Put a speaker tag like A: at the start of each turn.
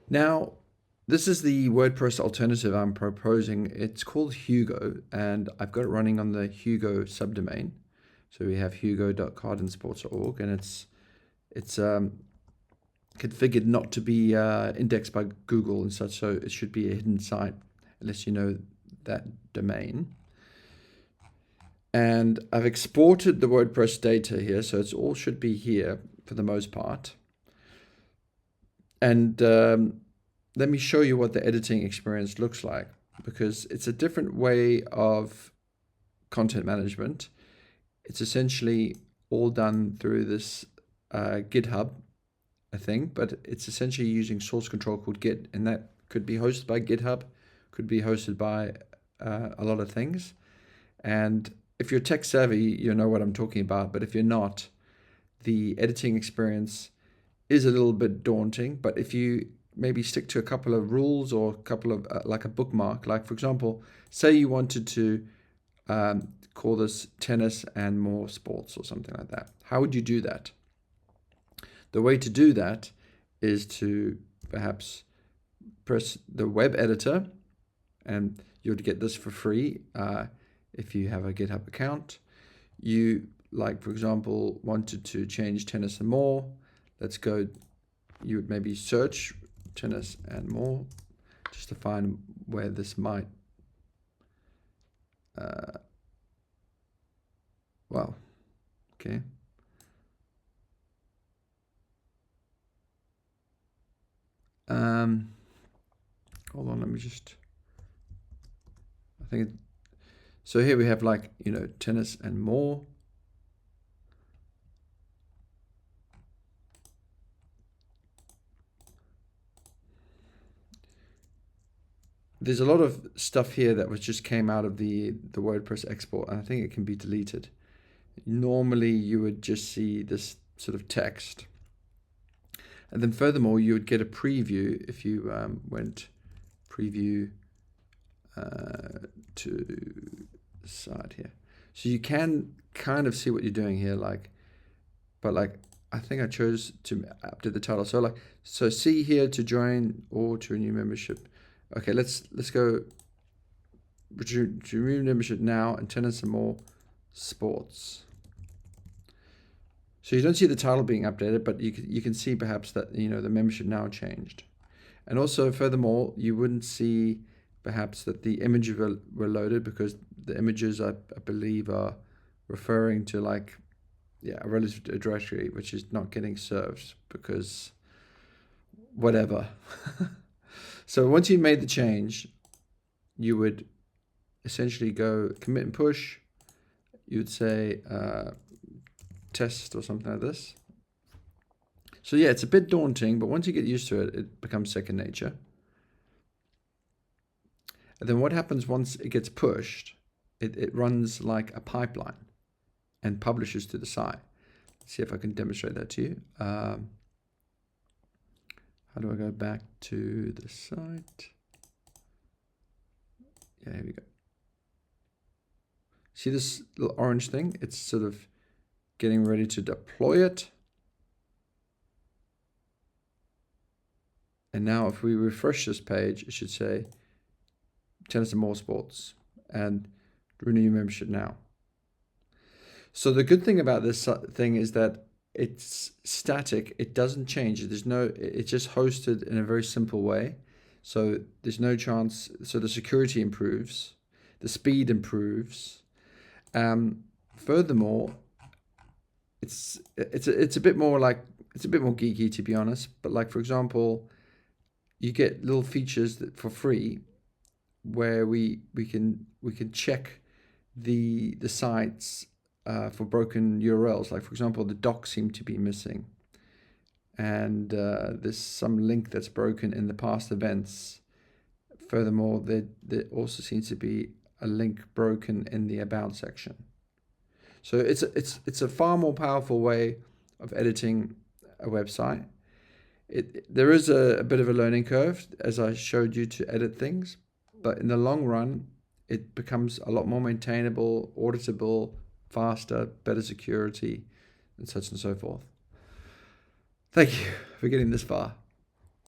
A: Now, this is the WordPress alternative I'm proposing. It's called Hugo, and I've got it running on the Hugo subdomain. So we have hugo.cardinsports.org, and it's configured not to be indexed by Google and such, so it should be a hidden site unless you know that domain. And I've exported the WordPress data here, so it's all should be here for the most part. And let me show you what the editing experience looks like, because it's a different way of content management. It's essentially all done through this GitHub, I think, but it's essentially using source control called Git, and that could be hosted by GitHub, could be hosted by a lot of things. And if you're tech savvy, you know what I'm talking about, but if you're not, the editing experience is a little bit daunting. But if you maybe stick to a couple of rules or a couple of like a bookmark, like for example, say you wanted to call this tennis and more sports or something like that. How would you do that? The way to do that is to perhaps press the web editor, and you'll get this for free if you have a GitHub account. You, like for example, wanted to change tennis and more. Let's go, you would maybe search tennis and more just to find where this might, well, okay. Hold on, let me just, I think, so here we have like, tennis and more. There's a lot of stuff here that was just came out of the WordPress export, and I think it can be deleted. Normally you would just see this sort of text. And then furthermore, you would get a preview if you went preview to the side here. So you can kind of see what you're doing here, but I think I chose to update the title. So see here to join or to renew membership. Okay, let's go to renew membership now and tennis and more sports. So you don't see the title being updated, but you can see perhaps that the membership now changed. And also furthermore, you wouldn't see perhaps that the images were loaded, because the images I believe are referring to a relative directory which is not getting served because whatever. So once you made the change, you would essentially go commit and push. You would say test or something like this. So yeah, it's a bit daunting, but once you get used to it, it becomes second nature. And then what happens once it gets pushed, it runs like a pipeline and publishes to the site. Let's see if I can demonstrate that to you. How do I go back to the site? Yeah, here we go. See this little orange thing? It's sort of getting ready to deploy it. And now if we refresh this page, it should say tennis and more sports and renew your membership now. So the good thing about this thing is that it's static. It doesn't change. It's just hosted in a very simple way. So there's no chance. So the security improves, the speed improves. Furthermore, it's a bit more geeky, to be honest. But like for example, you get little features that for free, where we can check the sites for broken URLs. Like for example, the docs seem to be missing, and there's some link that's broken in the past events. Furthermore, there also seems to be a link broken in the about section. So it's a far more powerful way of editing a website. There is a bit of a learning curve, as I showed you, to edit things, but in the long run, it becomes a lot more maintainable, auditable, faster, better security, and such and so forth. Thank you for getting this far.